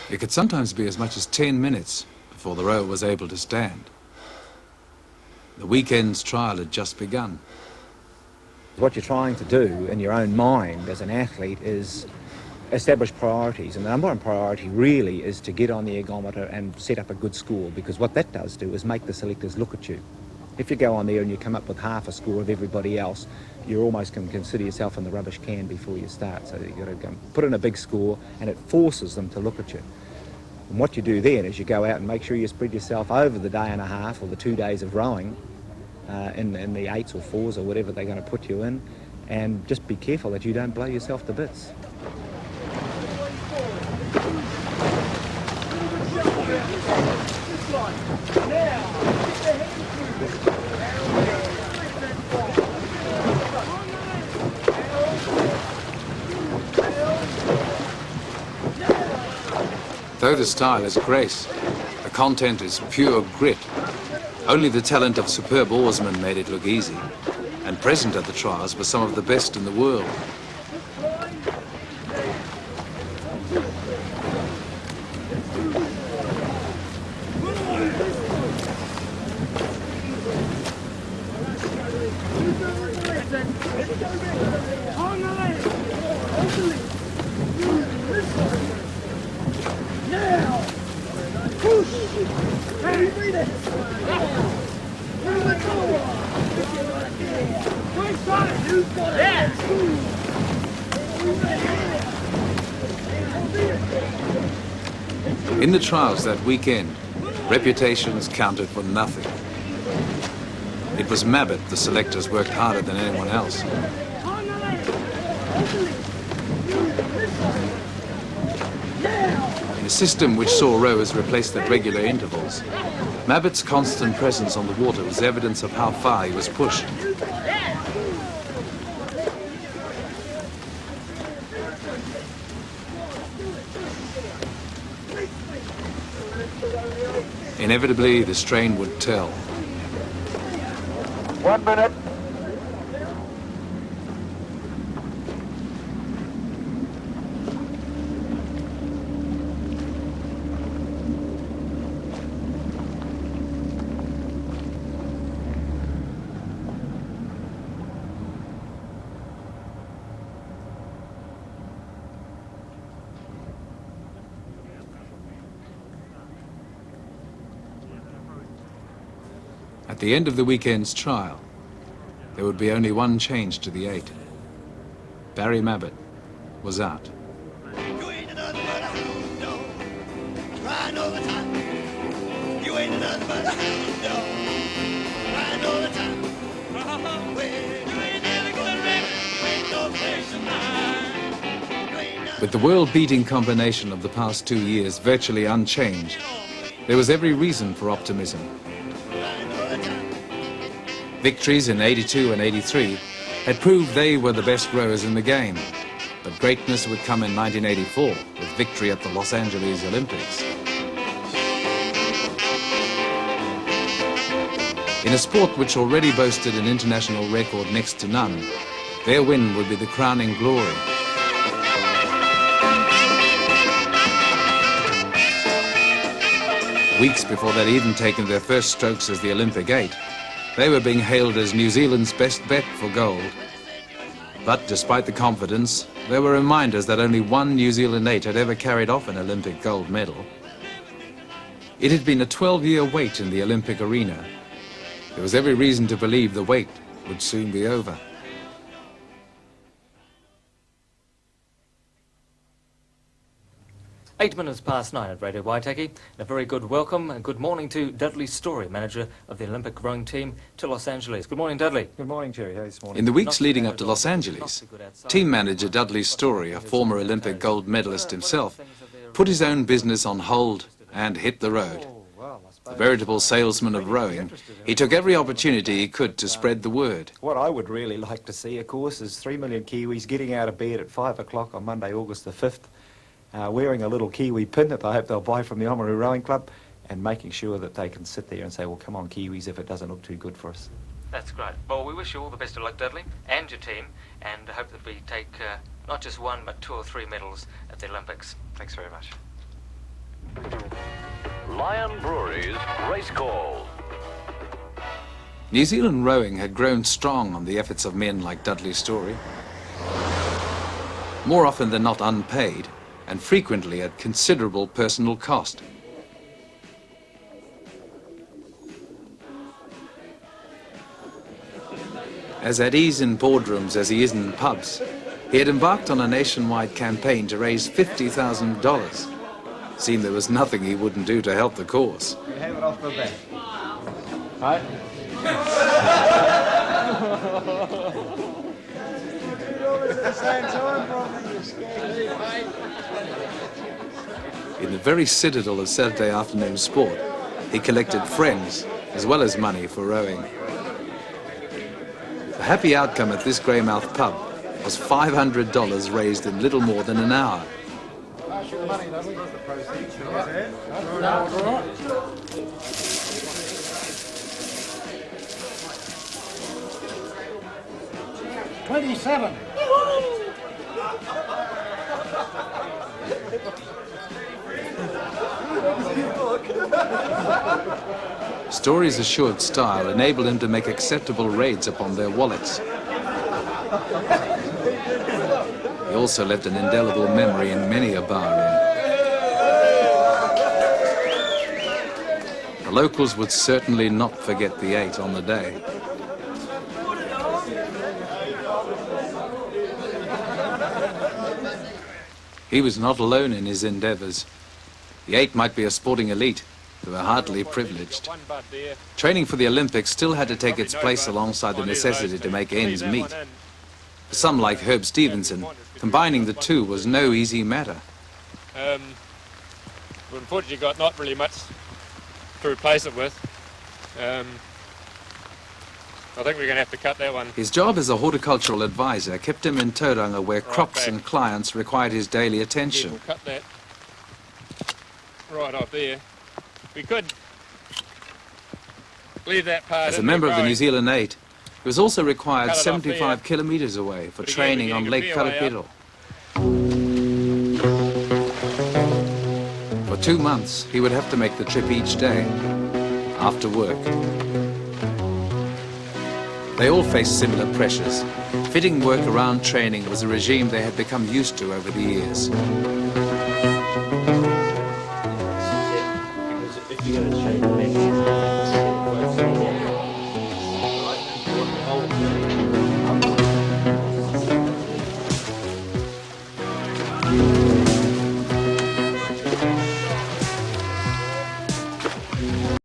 It could sometimes be as much as 10 minutes before the rower was able to stand. The weekend's trial had just begun. What you're trying to do in your own mind as an athlete is establish priorities, and the number one priority really is to get on the ergometer and set up a good score, because what that does do is make the selectors look at you. If you go on there and you come up with half a score of everybody else, you almost can consider yourself in the rubbish can before you start. So you've got to go put in a big score, and it forces them to look at you. And what you do then is you go out and make sure you spread yourself over the day and a half or the 2 days of rowing in the 8s or 4s or whatever they're going to put you in, and just be careful that you don't blow yourself to bits. Though the style is grace, the content is pure grit. Only the talent of superb oarsmen made it look easy, and present at the trials were some of the best in the world. In the trials that weekend, reputations counted for nothing. It was Mabbott the selectors worked harder than anyone else. In a system which saw rowers replaced at regular intervals, Mabbott's constant presence on the water was evidence of how far he was pushed. Inevitably, the strain would tell. 1 minute. At the end of the weekend's trial, there would be only one change to the 8. Barry Mabbott was out. With the world-beating combination of the past 2 years virtually unchanged, there was every reason for optimism. Victories in '82 and '83 had proved they were the best rowers in the game, but greatness would come in 1984 with victory at the Los Angeles Olympics. In a sport which already boasted an international record next to none, their win would be the crowning glory. Weeks before they'd even taken their first strokes as the Olympic 8, they were being hailed as New Zealand's best bet for gold. But despite the confidence, there were reminders that only one New Zealand 8 had ever carried off an Olympic gold medal. It had been a 12-year wait in the Olympic arena. There was every reason to believe the wait would soon be over. Eight minutes past 9 at Radio Waitaki, and a very good welcome and good morning to Dudley Story, manager of the Olympic rowing team to Los Angeles. Good morning, Dudley. Good morning, Jerry. How are you this morning? In the weeks leading up to Los Angeles, team manager Dudley Story, a former Olympic gold medalist himself, put his own business on hold and hit the road. A veritable salesman of rowing, he took every opportunity he could to spread the word. What I would really like to see, of course, is 3 million Kiwis getting out of bed at 5 o'clock on Monday, August the 5th, wearing a little Kiwi pin that I hope they'll buy from the Oamaru Rowing Club, and making sure that they can sit there and say, well, come on, Kiwis, if it doesn't look too good for us. That's great. Well, we wish you all the best of luck, Dudley, and your team, and I hope that we take not just one, but 2 or 3 medals at the Olympics. Thanks very much. Lion Brewery's Race Call. New Zealand rowing had grown strong on the efforts of men like Dudley Story. More often than not unpaid, and frequently at considerable personal cost. As at ease in boardrooms as he is in pubs, he had embarked on a nationwide campaign to raise $50,000. Seemed there was nothing he wouldn't do to help the cause. You have it off the back. Right? In the very citadel of Saturday afternoon sport, he collected friends as well as money for rowing. The happy outcome at this Greymouth pub was $500 raised in little more than an hour. $27. Story's assured style enabled him to make acceptable raids upon their wallets. He also left an indelible memory in many a barroom. The locals would certainly not forget the 8 on the day. He was not alone in his endeavours. The 8 might be a sporting elite, they were hardly privileged. Training for the Olympics still had to take its place alongside the necessity to make ends meet. For some like Herb Stevenson, combining the two was no easy matter. We unfortunately got not really much to replace it with. I think we're going to have to cut that one. His job as a horticultural advisor kept him in Tauranga where crops and clients required his daily attention. We'll cut that right off there. We could leave that part. As a member of the New Zealand 8, he was also required Cut it off 75 there. kilometres away for But again, training we're on getting Lake a fair way Karapiro. For 2 months, he would have to make the trip each day, after work. They all faced similar pressures. Fitting work around training was a regime they had become used to over the years.